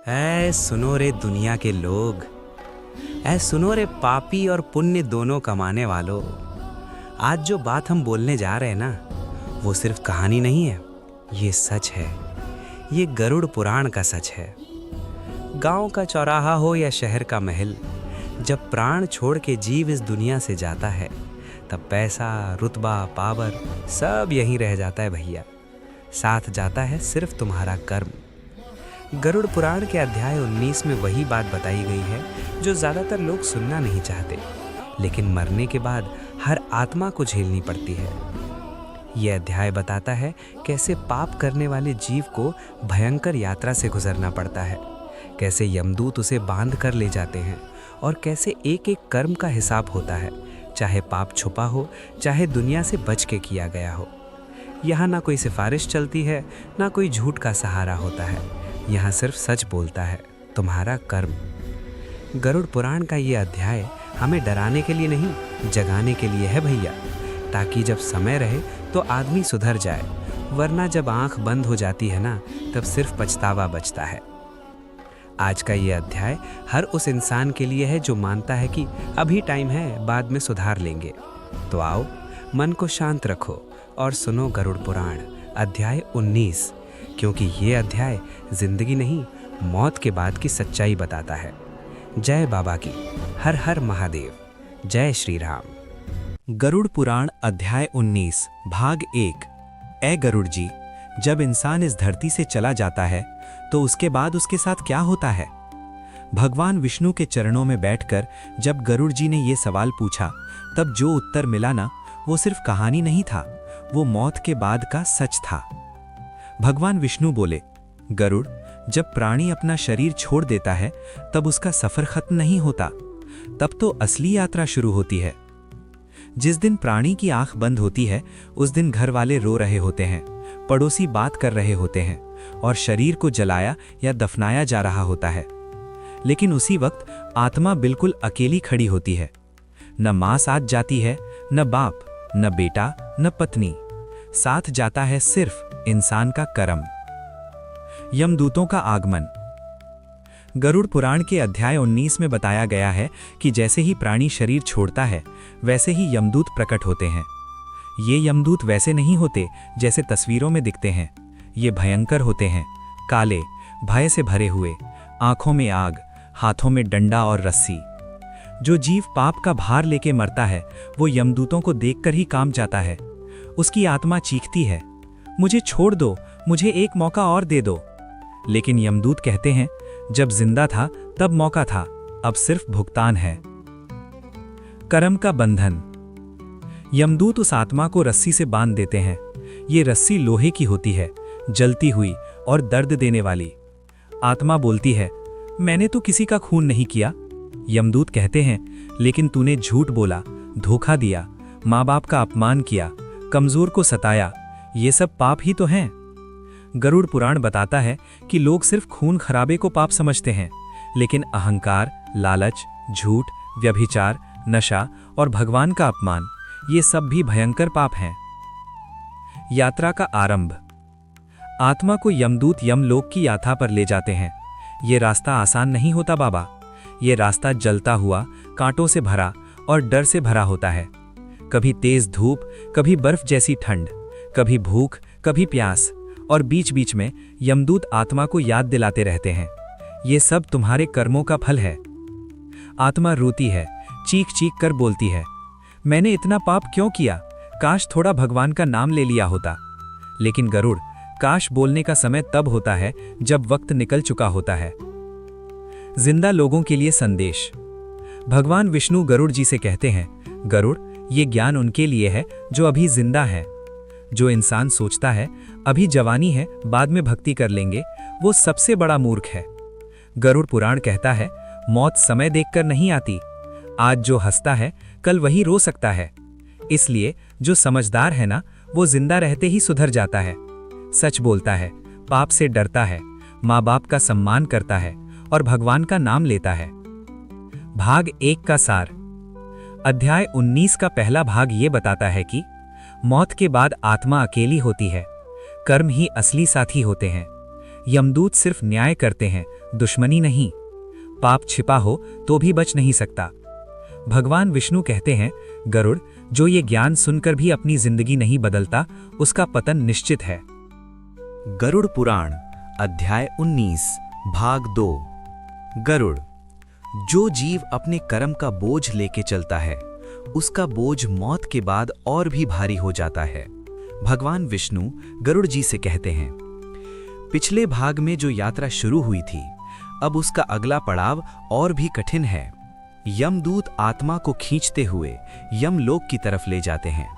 ऐ सुनो रे दुनिया के लोग। ऐ सुनो रे पापी और पुण्य दोनों कमाने वालों। आज जो बात हम बोलने जा रहे हैं ना, वो सिर्फ कहानी नहीं है, ये सच है। ये गरुड़ पुराण का सच है। गांव का चौराहा हो या शहर का महल, जब प्राण छोड़ के जीव इस दुनिया से जाता है, तब पैसा, रुतबा, पावर सब यहीं रह जाता है भैया। साथ जाता है सिर्फ तुम्हारा कर्म। गरुड़ पुराण के अध्याय 19 में वही बात बताई गई है जो ज़्यादातर लोग सुनना नहीं चाहते, लेकिन मरने के बाद हर आत्मा को झेलनी पड़ती है। यह अध्याय बताता है कैसे पाप करने वाले जीव को भयंकर यात्रा से गुजरना पड़ता है, कैसे यमदूत उसे बांध कर ले जाते हैं और कैसे एक एक कर्म का हिसाब होता है, चाहे पाप छुपा हो, चाहे दुनिया से बच के किया गया हो। यहाँ ना कोई सिफारिश चलती है, ना कोई झूठ का सहारा होता है। यहाँ सिर्फ सच बोलता है तुम्हारा कर्म। गरुड़ पुराण का ये अध्याय हमें डराने के लिए नहीं, जगाने के लिए है भैया, ताकि जब समय रहे तो आदमी सुधर जाए, वरना जब आंख बंद हो जाती है ना, तब सिर्फ पछतावा बचता है। आज का ये अध्याय हर उस इंसान के लिए है जो मानता है कि अभी टाइम है, बाद में सुधार लेंगे। तो आओ, मन को शांत रखो और सुनो गरुड़ पुराण अध्याय 19, क्योंकि ये अध्याय जिंदगी नहीं, मौत के बाद की सच्चाई बताता है। जय बाबा की, हर हर महादेव, जय श्री राम। गरुड़ पुराण अध्याय 19 भाग 1। ए गरुड़ जी, जब इंसान इस धरती से चला जाता है तो उसके बाद उसके साथ क्या होता है? भगवान विष्णु के चरणों में बैठकर जब गरुड़ जी ने ये सवाल पूछा, तब जो उत्तर मिला ना, वो सिर्फ कहानी नहीं था, वो मौत के बाद का सच था। भगवान विष्णु बोले, गरुड़, जब प्राणी अपना शरीर छोड़ देता है तब उसका सफर खत्म नहीं होता, तब तो असली यात्रा शुरू होती है। जिस दिन प्राणी की आंख बंद होती है, उस दिन घर वाले रो रहे होते हैं, पड़ोसी बात कर रहे होते हैं और शरीर को जलाया या दफनाया जा रहा होता है। लेकिन उसी वक्त आत्मा बिल्कुल अकेली खड़ी होती है। न मां साथ जाती है, न बाप, न बेटा, न पत्नी। साथ जाता है सिर्फ इंसान का कर्म। यमदूतों का आगमन। गरुड़ पुराण के अध्याय 19 में बताया गया है कि जैसे ही प्राणी शरीर छोड़ता है, वैसे ही यमदूत प्रकट होते हैं। ये यमदूत वैसे नहीं होते जैसे तस्वीरों में दिखते हैं। ये भयंकर होते हैं, काले, भय से भरे हुए, आंखों में आग, हाथों में डंडा और रस्सी। जो जीव पाप का भार लेके मरता है, वो यमदूतों को देखकर ही कांप जाता है। उसकी आत्मा चीखती है, मुझे छोड़ दो, मुझे एक मौका और दे दो। लेकिन यमदूत कहते हैं, जब जिंदा था तब मौका था, अब सिर्फ भुगतान है। कर्म का बंधन। यमदूत उस आत्मा को रस्सी से बांध देते हैं। ये रस्सी लोहे की होती है, जलती हुई और दर्द देने वाली। आत्मा बोलती है, मैंने तो किसी का खून नहीं किया। यमदूत कहते हैं, लेकिन तूने झूठ बोला, धोखा दिया, माँ बाप का अपमान किया, कमजोर को सताया, ये सब पाप ही तो हैं। गरुड़ पुराण बताता है कि लोग सिर्फ खून खराबे को पाप समझते हैं, लेकिन अहंकार, लालच, झूठ, व्यभिचार, नशा और भगवान का अपमान, ये सब भी भयंकर पाप हैं। यात्रा का आरंभ। आत्मा को यमदूत यमलोक की यात्रा पर ले जाते हैं। ये रास्ता आसान नहीं होता बाबा। ये रास्ता जलता हुआ, कांटों से भरा और डर से भरा होता है। कभी तेज धूप, कभी बर्फ जैसी ठंड, कभी भूख, कभी प्यास, और बीच बीच में यमदूत आत्मा को याद दिलाते रहते हैं, ये सब तुम्हारे कर्मों का फल है। आत्मा रोती है, चीख चीख कर बोलती है, मैंने इतना पाप क्यों किया, काश थोड़ा भगवान का नाम ले लिया होता। लेकिन गरुड़, काश बोलने का समय तब होता है जब वक्त निकल चुका होता है। जिंदा लोगों के लिए संदेश। भगवान विष्णु गरुड़ जी से कहते हैं, गरुड़, ये ज्ञान उनके लिए है जो अभी जिंदा है। जो इंसान सोचता है अभी जवानी है, बाद में भक्ति कर लेंगे, वो सबसे बड़ा मूर्ख है। गरुड़ पुराण कहता है, मौत समय देखकर नहीं आती। आज जो हंसता है, कल वही रो सकता है। इसलिए जो समझदार है ना, वो जिंदा रहते ही सुधर जाता है, सच बोलता है, पाप से डरता है, माँ बाप का सम्मान करता है और भगवान का नाम लेता है। भाग 1 का सार। अध्याय 19 का पहला भाग ये बताता है कि मौत के बाद आत्मा अकेली होती है, कर्म ही असली साथी होते हैं। यमदूत सिर्फ न्याय करते हैं, दुश्मनी नहीं। पाप छिपा हो तो भी बच नहीं सकता। भगवान विष्णु कहते हैं, गरुड़, जो ये ज्ञान सुनकर भी अपनी जिंदगी नहीं बदलता, उसका पतन निश्चित है। गरुड़ पुराण अध्याय 19 भाग 2। गरुड़। जो जीव अपने कर्म का बोझ लेके चलता है, उसका बोझ मौत के बाद और भी भारी हो जाता है। भगवान विष्णु गरुड़ जी से कहते हैं, पिछले भाग में जो यात्रा शुरू हुई थी, अब उसका अगला पड़ाव और भी कठिन है। यमदूत आत्मा को खींचते हुए यमलोक की तरफ ले जाते हैं।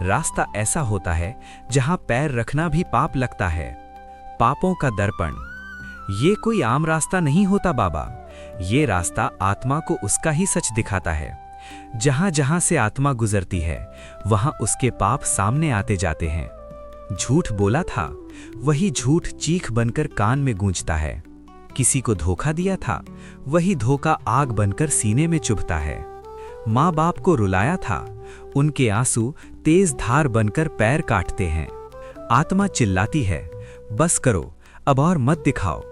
रास्ता ऐसा होता है जहां पैर रखना भी पाप लगता है। पापों का दर्पण। ये कोई आम रास्ता नहीं होता बाबा, ये रास्ता आत्मा को उसका ही सच दिखाता है। जहां जहां से आत्मा गुजरती है, वहां उसके पाप सामने आते जाते हैं। झूठ बोला था, वही झूठ चीख बनकर कान में गूंजता है। किसी को धोखा दिया था, वही धोखा आग बनकर सीने में चुभता है। माँ बाप को रुलाया था, उनके आंसू तेज धार बनकर पैर काटते हैं। आत्मा चिल्लाती है, बस करो, अब और मत दिखाओ।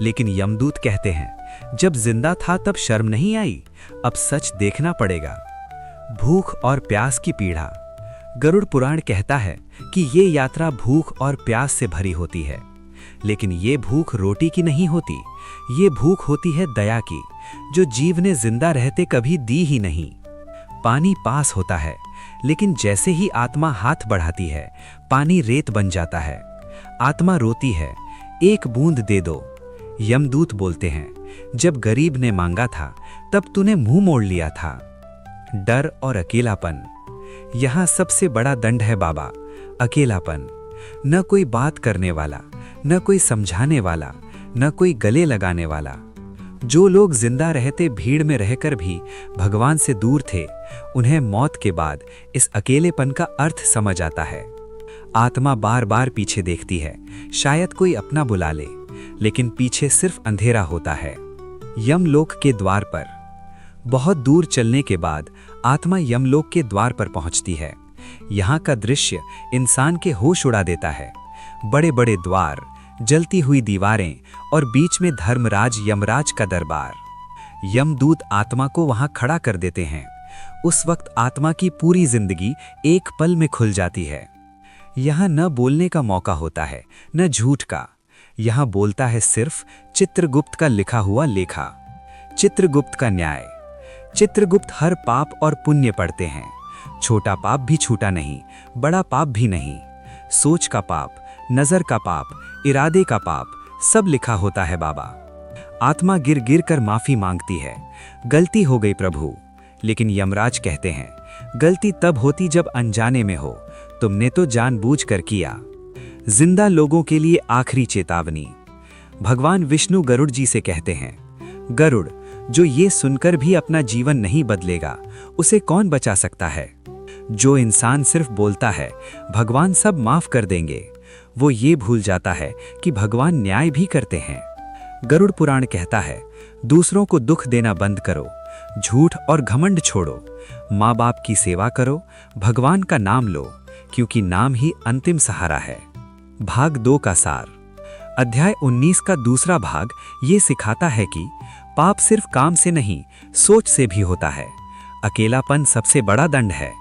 लेकिन यमदूत कहते हैं, जब जिंदा था तब शर्म नहीं आई, अब सच देखना पड़ेगा। भूख और प्यास की पीड़ा। गरुड़ पुराण कहता है कि ये यात्रा भूख और प्यास से भरी होती है, लेकिन ये भूख रोटी की नहीं होती, ये भूख होती है दया की, जो जीव ने जिंदा रहते कभी दी ही नहीं। पानी पास होता है, लेकिन जैसे ही आत्मा हाथ बढ़ाती है, पानी रेत बन जाता है। आत्मा रोती है, एक बूंद दे दो। यमदूत बोलते हैं, जब गरीब ने मांगा था तब तूने मुंह मोड़ लिया था। डर और अकेलापन। यहां सबसे बड़ा दंड है बाबा, अकेलापन। न कोई बात करने वाला, न कोई समझाने वाला, न कोई गले लगाने वाला। जो लोग जिंदा रहते भीड़ में रहकर भी भगवान से दूर थे, उन्हें मौत के बाद इस अकेलेपन का अर्थ समझ आता है। आत्मा बार बार पीछे देखती है, शायद कोई अपना बुला ले, लेकिन पीछे सिर्फ अंधेरा होता है। यमलोक के द्वार पर। बहुत दूर चलने के बाद आत्मा यमलोक के द्वार पर पहुंचती है। यहाँ का दृश्य इंसान के होश उड़ा देता है। बड़े बड़े द्वार, जलती हुई दीवारें और बीच में धर्मराज यमराज का दरबार। यमदूत आत्मा को वहां खड़ा कर देते हैं। उस वक्त आत्मा की पूरी जिंदगी एक पल में खुल जाती है। यहाँ न बोलने का मौका होता है, न झूठ का। यहाँ बोलता है सिर्फ चित्रगुप्त का लिखा हुआ लेखा। चित्रगुप्त का न्याय। चित्रगुप्त हर पाप और पुण्य पढ़ते हैं। छोटा पाप भी छूटा नहीं, बड़ा पाप भी नहीं। सोच का पाप, नजर का पाप, इरादे का पाप, सब लिखा होता है बाबा। आत्मा गिर गिर कर माफी मांगती है, गलती हो गई प्रभु। लेकिन यमराज कहते हैं, गलती तब होती जब अनजाने में हो, तुमने तो जानबूझकर किया। जिंदा लोगों के लिए आखिरी चेतावनी। भगवान विष्णु गरुड़ जी से कहते हैं, गरुड़, जो ये सुनकर भी अपना जीवन नहीं बदलेगा, उसे कौन बचा सकता है। जो इंसान सिर्फ बोलता है भगवान सब माफ कर देंगे, वो ये भूल जाता है कि भगवान न्याय भी करते हैं। गरुड़ पुराण कहता है, दूसरों को दुख देना बंद करो, झूठ और घमंड छोड़ो, माँ बाप की सेवा करो, भगवान का नाम लो, क्योंकि नाम ही अंतिम सहारा है। भाग 2 का सार। अध्याय 19 का दूसरा भाग ये सिखाता है कि पाप सिर्फ काम से नहीं, सोच से भी होता है। अकेलापन सबसे बड़ा दंड है।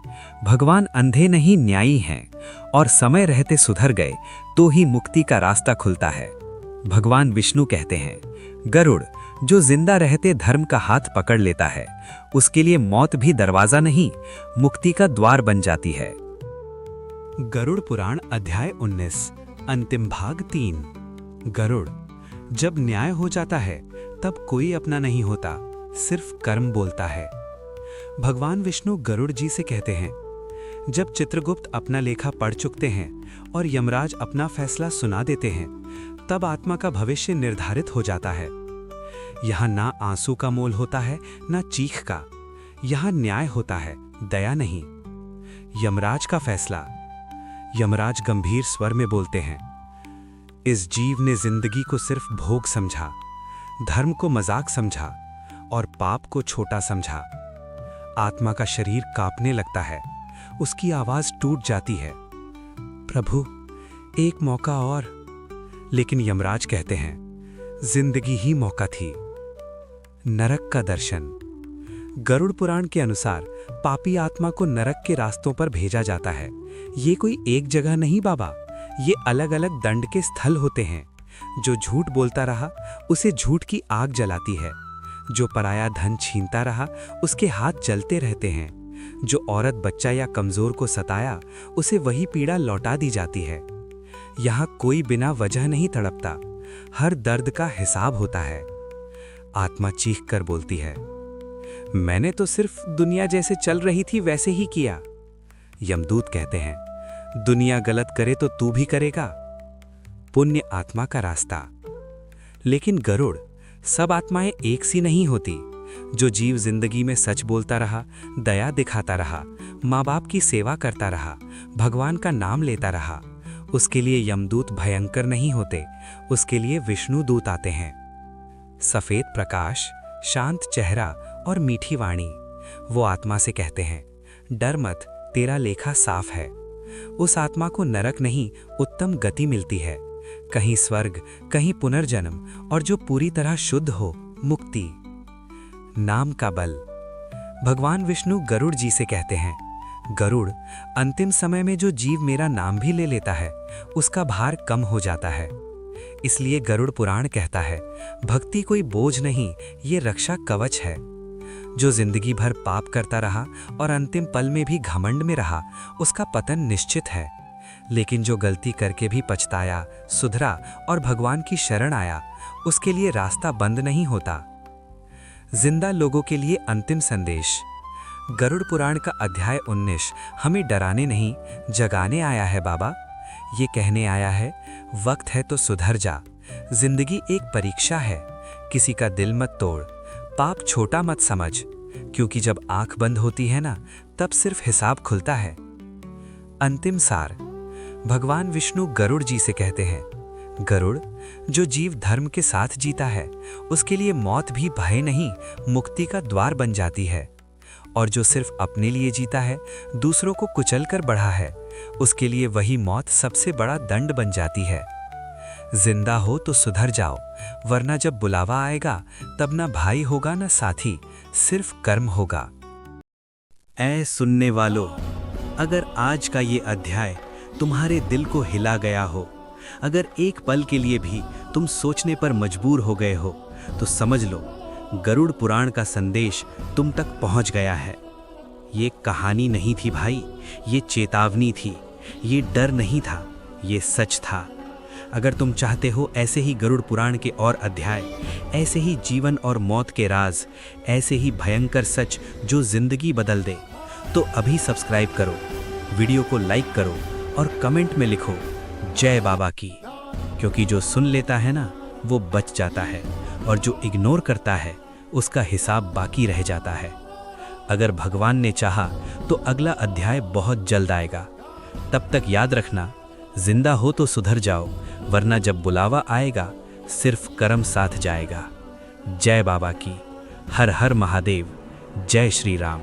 भगवान अंधे नहीं, न्यायी हैं, और समय रहते सुधर गए तो ही मुक्ति का रास्ता खुलता है। भगवान विष्णु कहते हैं, गरुड़, जो जिंदा रहते धर्म का हाथ पकड़ लेता है, उसके लिए मौत भी दरवाजा नहीं, मुक्ति का द्वार बन जाती है। गरुड़ पुराण अध्याय 19 अंतिम भाग 3। गरुड़। जब न्याय हो जाता है तब कोई अपना नहीं होता, सिर्फ कर्म बोलता है। भगवान विष्णु गरुड़ जी से कहते हैं, जब चित्रगुप्त अपना लेखा पढ़ चुकते हैं और यमराज अपना फैसला सुना देते हैं, तब आत्मा का भविष्य निर्धारित हो जाता है। यहाँ ना आंसू का मोल होता है, ना चीख का। यहाँ न्याय होता है, दया नहीं। यमराज का फैसला। यमराज गंभीर स्वर में बोलते हैं, इस जीव ने जिंदगी को सिर्फ भोग समझा, धर्म को मजाक समझा और पाप को छोटा समझा। आत्मा का शरीर कांपने लगता है, उसकी आवाज टूट जाती है, प्रभु एक मौका और। लेकिन यमराज कहते हैं जिंदगी ही मौका थी। नरक का दर्शन। गरुड़ पुराण के अनुसार पापी आत्मा को नरक के रास्तों पर भेजा जाता है। ये कोई एक जगह नहीं बाबा, ये अलग अलग दंड के स्थल होते हैं। जो झूठ बोलता रहा उसे झूठ की आग जलाती है, जो पराया धन छीनता रहा उसके हाथ जलते रहते हैं, जो औरत बच्चा या कमजोर को सताया उसे वही पीड़ा लौटा दी जाती है। यहाँ कोई बिना वजह नहीं तड़पता, हर दर्द का हिसाब होता है। आत्मा चीख कर बोलती है, मैंने तो सिर्फ दुनिया जैसे चल रही थी वैसे ही किया। यमदूत कहते हैं, दुनिया गलत करे तो तू भी करेगा। पुण्य आत्मा का रास्ता। लेकिन गरुड़, सब आत्माएं एक सी नहीं होती। जो जीव जिंदगी में सच बोलता रहा, दया दिखाता रहा, माँ बाप की सेवा करता रहा, भगवान का नाम लेता रहा, उसके लिए यमदूत भयंकर नहीं होते, उसके लिए विष्णु दूत आते हैं। सफेद प्रकाश, शांत चेहरा और मीठी वाणी। वो आत्मा से कहते हैं, डर मत, तेरा लेखा साफ है। उस आत्मा को नरक नहीं, उत्तम गति मिलती है। कहीं स्वर्ग, कहीं पुनर्जन्म, और जो पूरी तरह शुद्ध हो, मुक्ति। नाम का बल। भगवान विष्णु गरुड़ जी से कहते हैं, गरुड़, अंतिम समय में जो जीव मेरा नाम भी ले लेता है उसका भार कम हो जाता है। इसलिए गरुड़ पुराण कहता है, भक्ति कोई बोझ नहीं, ये रक्षा कवच है। जो जिंदगी भर पाप करता रहा और अंतिम पल में भी घमंड में रहा, उसका पतन निश्चित है। लेकिन जो गलती करके भी पछताया, सुधरा और भगवान की शरण आया, उसके लिए रास्ता बंद नहीं होता। जिंदा लोगों के लिए अंतिम संदेश। गरुड़ पुराण का अध्याय 19 हमें डराने नहीं, जगाने आया है बाबा। ये कहने आया है, वक्त है तो सुधर जा। जिंदगी एक परीक्षा है, किसी का दिल मत तोड़, पाप छोटा मत समझ, क्योंकि जब आंख बंद होती है ना, तब सिर्फ हिसाब खुलता है। अंतिम सार। भगवान विष्णु गरुड़ जी से कहते हैं, गरुड़, जो जीव धर्म के साथ जीता है उसके लिए मौत भी भय नहीं, मुक्ति का द्वार बन जाती है। और जो सिर्फ अपने लिए जीता है, दूसरों को कुचल कर बढ़ा है, उसके लिए वही मौत सबसे बड़ा दंड बन जाती है। जिंदा हो तो सुधर जाओ, वरना जब बुलावा आएगा तब ना भाई होगा ना साथी, सिर्फ कर्म होगा। ऐ सुनने वालों, अगर आज का ये अध्याय तुम्हारे दिल को हिला गया हो, अगर एक पल के लिए भी तुम सोचने पर मजबूर हो गए हो, तो समझ लो गरुड़ पुराण का संदेश तुम तक पहुंच गया है। ये कहानी नहीं थी भाई, ये चेतावनी थी, ये डर नहीं था, ये सच था। अगर तुम चाहते हो ऐसे ही गरुड़ पुराण के और अध्याय, ऐसे ही जीवन और मौत के राज, ऐसे ही भयंकर सच जो जिंदगी बदल दे, तो अभी सब्सक्राइब करो, वीडियो को लाइक करो और कमेंट में लिखो जय बाबा की। क्योंकि जो सुन लेता है ना, वो बच जाता है, और जो इग्नोर करता है उसका हिसाब बाकी रह जाता है। अगर भगवान ने चाहा तो अगला अध्याय बहुत जल्द आएगा। तब तक याद रखना, जिंदा हो तो सुधर जाओ, वरना जब बुलावा आएगा सिर्फ कर्म साथ जाएगा। जय बाबा की। हर हर महादेव। जय श्री राम।